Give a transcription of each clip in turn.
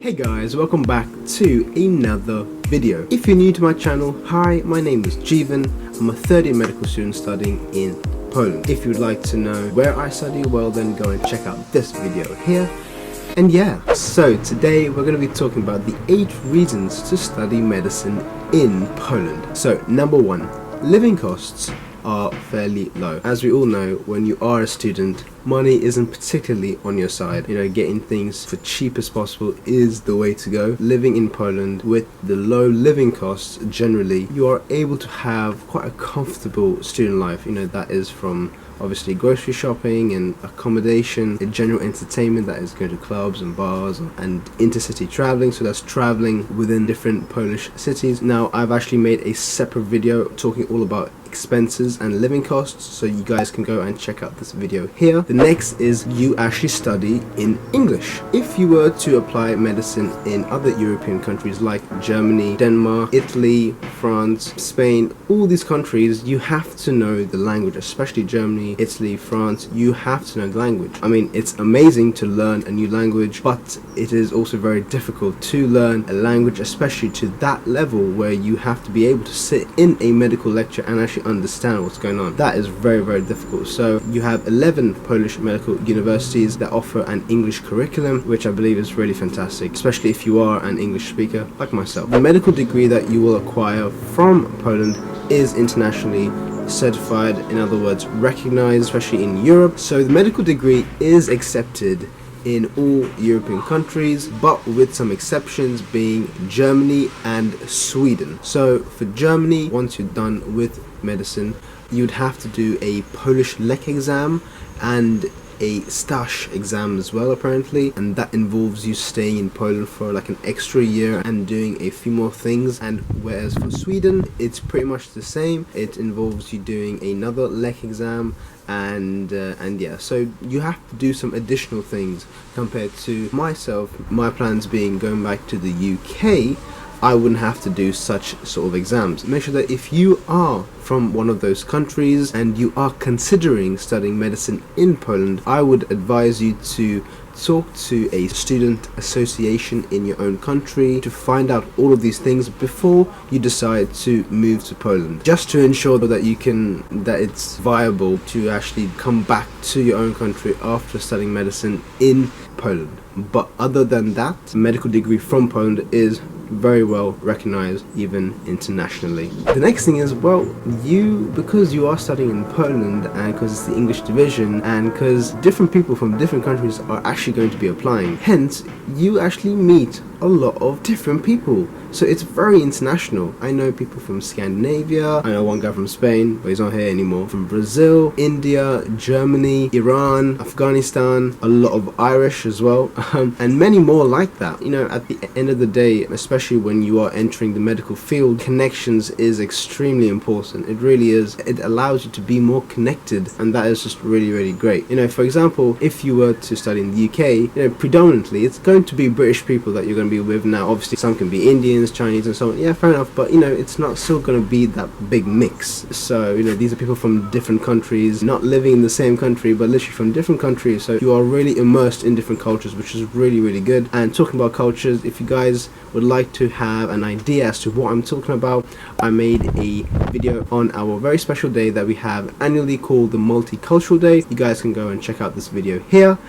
Hey guys, welcome back to another video. If you're new to my channel, hi, my name is Jeevan. I'm a third year medical student studying in Poland. If you'd like to know where I study, well then go and check out this video here. And yeah, so today we're going to be talking about the 8 reasons to study medicine in Poland. So number 1, living costs are fairly low. As we all know, when you are a student, money isn't particularly on your side. You know, getting things for cheap as possible is the way to go. Living in Poland with the low living costs, generally, you are able to have quite a comfortable student life. You know, that is from obviously grocery shopping and accommodation, and general entertainment, that is going to clubs and bars, and intercity traveling, so that's traveling within different Polish cities. Now, I've actually made a separate video talking all about expenses and living costs, so you guys can go and check out this video here. The next is you actually study in English. If you were to apply medicine in other European countries like Germany, Denmark, Italy, France, Spain, all these countries, you have to know the language, especially Germany, Italy, France. You have to know the language. I mean, it's amazing to learn a new language, but it is also very difficult to learn a language, especially to that level where you have to be able to sit in a medical lecture and actually understand what's going on. That is very, very difficult. So you have 11 Polish medical universities that offer an English curriculum, which I believe is really fantastic, especially if you are an English speaker like myself. The medical degree that you will acquire from Poland is internationally certified, in other words recognized, especially in Europe. So the medical degree is accepted in all European countries, but with some exceptions being Germany and Sweden. So for Germany, once you're done with medicine, you'd have to do a Polish Lek exam and a Staż exam as well, apparently, and that involves you staying in Poland for like an extra year and doing a few more things. And whereas for Sweden, it's pretty much the same. It involves you doing another Lek exam and yeah, so you have to do some additional things compared to myself. My plans being going back to the UK, I wouldn't have to do such sort of exams. Make sure that if you are from one of those countries and you are considering studying medicine in Poland, I would advise you to talk to a student association in your own country to find out all of these things before you decide to move to Poland, just to ensure that it's viable to actually come back to your own country after studying medicine in Poland. But other than that, a medical degree from Poland is very well recognized even internationally. The next thing is, well, because you are studying in Poland and because it's the English division and because different people from different countries are actually going to be applying, hence you actually meet a lot of different people. So it's very international. I know people from Scandinavia, I know one guy from Spain, but he's not here anymore, from Brazil, India, Germany, Iran, Afghanistan, a lot of Irish as well, and many more like that. You know, at the end of the day, especially when you are entering the medical field, connections is extremely important. It really is. It allows you to be more connected, and that is just really, really great. You know, for example, if you were to study in the UK, you know, predominantly it's going to be British people that you're going to be with. Now, obviously, some can be Indians, Chinese and so on, yeah, fair enough, but you know, it's not still going to be that big mix. So, you know, these are people from different countries, not living in the same country, but literally from different countries, so you are really immersed in different cultures, which is really, really good. And talking about cultures, if you guys would like to have an idea as to what I'm talking about, I made a video on our very special day that we have annually called the Multicultural Day. You guys can go and check out this video here.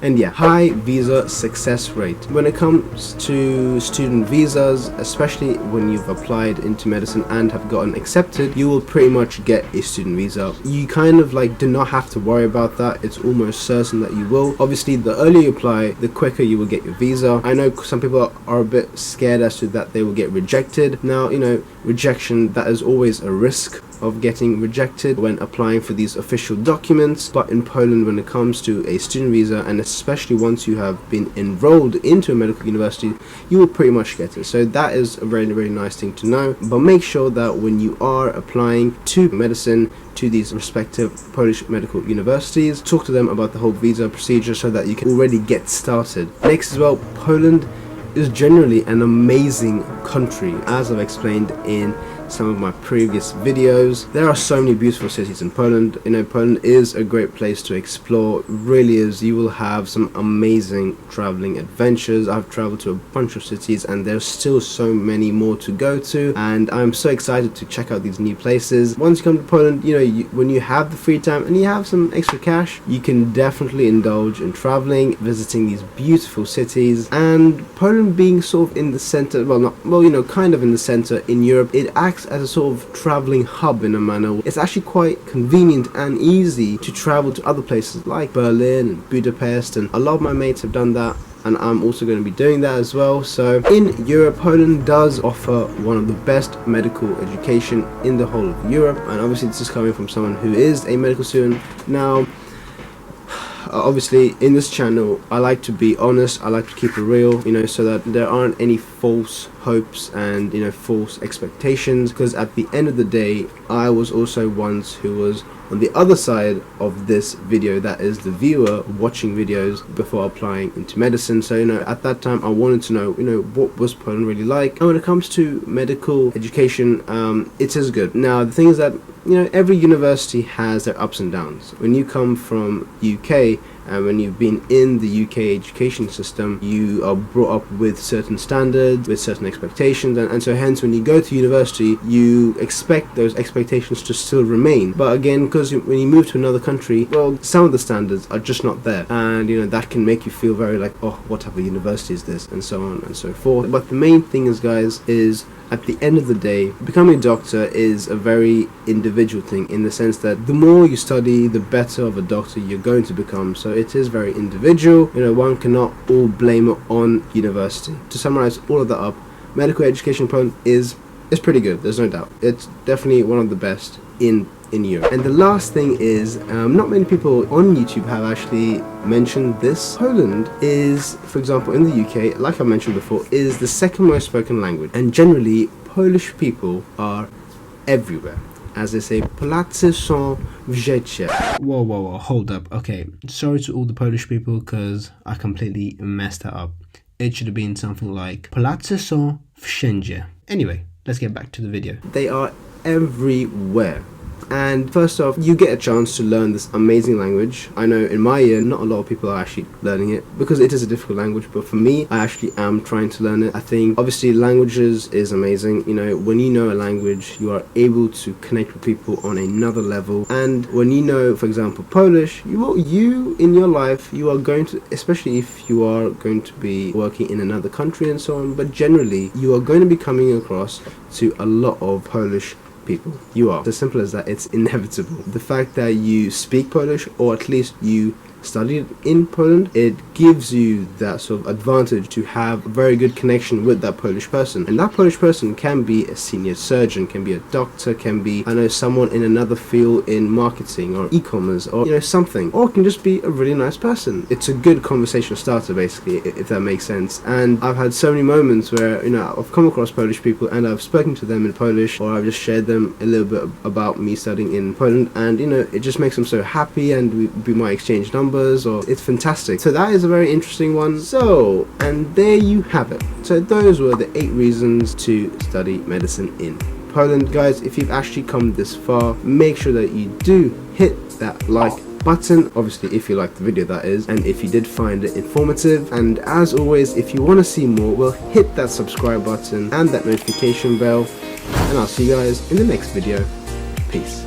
And yeah, high visa success rate. When it comes to student visas, especially when you've applied into medicine and have gotten accepted, you will pretty much get a student visa. You kind of like do not have to worry about that. It's almost certain that you will. Obviously, the earlier you apply, the quicker you will get your visa. I know some people are a bit scared as to that they will get rejected. Now, you know, rejection, that is always a risk of getting rejected when applying for these official documents. But in Poland, when it comes to a student visa, and especially once you have been enrolled into a medical university, you will pretty much get it. So that is a very, very nice thing to know. But make sure that when you are applying to medicine to these respective Polish medical universities, talk to them about the whole visa procedure so that you can already get started. Next as well, Poland is generally an amazing country. As I've explained in some of my previous videos, there are so many beautiful cities in Poland. You know, Poland is a great place to explore. It really is. You will have some amazing traveling adventures. I've traveled to a bunch of cities and there's still so many more to go to, and I'm so excited to check out these new places. Once you come to Poland, you know, when you have the free time and you have some extra cash, you can definitely indulge in traveling, visiting these beautiful cities. And Poland being sort of in the center, kind of in the center in Europe, it acts as a sort of traveling hub in a manner. It's actually quite convenient and easy to travel to other places like Berlin and Budapest, and a lot of my mates have done that, and I'm also going to be doing that as well. So in Europe, Poland does offer one of the best medical education in the whole of Europe, and obviously this is coming from someone who is a medical student. Now, obviously in this channel I like to be honest, I like to keep it real, you know, so that there aren't any false hopes and, you know, false expectations, because at the end of the day I was also once who was on the other side of this video, that is the viewer watching videos before applying into medicine. So, you know, at that time I wanted to know, you know, what was Poland really like. And when it comes to medical education, it is good. Now the thing is that, you know, every university has their ups and downs. When you come from UK and when you've been in the UK education system, you are brought up with certain standards, with certain expectations, and so hence when you go to university you expect those expectations to still remain. But again, because when you move to another country, well, some of the standards are just not there, and you know, that can make you feel very like, oh, what type of university is this, and so on and so forth. But the main thing is, guys, is at the end of the day, becoming a doctor is a very individual thing, in the sense that the more you study, the better of a doctor you're going to become. So it is very individual. You know, one cannot all blame it on university. To summarize all of that up, medical education in Poland is pretty good. There's no doubt. It's definitely one of the best in Europe. And the last thing is, not many people on YouTube have actually mentioned this. Poland is, for example, in the UK, like I mentioned before, is the second most spoken language, and generally Polish people are everywhere. As they say, Polacy są w życiu. Whoa, hold up. Okay, sorry to all the Polish people because I completely messed that up. It should have been something like Polacy są wszędzie. Anyway, let's get back to the video. They are everywhere. And first off, you get a chance to learn this amazing language. I know in my year not a lot of people are actually learning it because it is a difficult language, but for me, I actually am trying to learn it. I think obviously languages is amazing. You know, when you know a language, you are able to connect with people on another level. And when you know, for example, Polish, you in your life, you are going to, especially if you are going to be working in another country and so on, but generally you are going to be coming across to a lot of Polish people. You are. It's as simple as that. It's inevitable. The fact that you speak Polish, or at least you studied in Poland, it gives you that sort of advantage to have a very good connection with that Polish person. And that Polish person can be a senior surgeon, can be a doctor, can be, I know, someone in another field in marketing or e-commerce, or, you know, something, or it can just be a really nice person. It's a good conversation starter, basically, if that makes sense. And I've had so many moments where, you know, I've come across Polish people and I've spoken to them in Polish, or I've just shared them a little bit about me studying in Poland, and, you know, it just makes them so happy, and we might exchange numbers, or it's fantastic. So that is a very interesting one. So, and there you have it. So those were the 8 reasons to study medicine in Poland. Guys, if you've actually come this far, make sure that you do hit that like button, obviously if you liked the video, that is, and if you did find it informative. And as always, if you want to see more, well, hit that subscribe button and that notification bell, and I'll see you guys in the next video. Peace.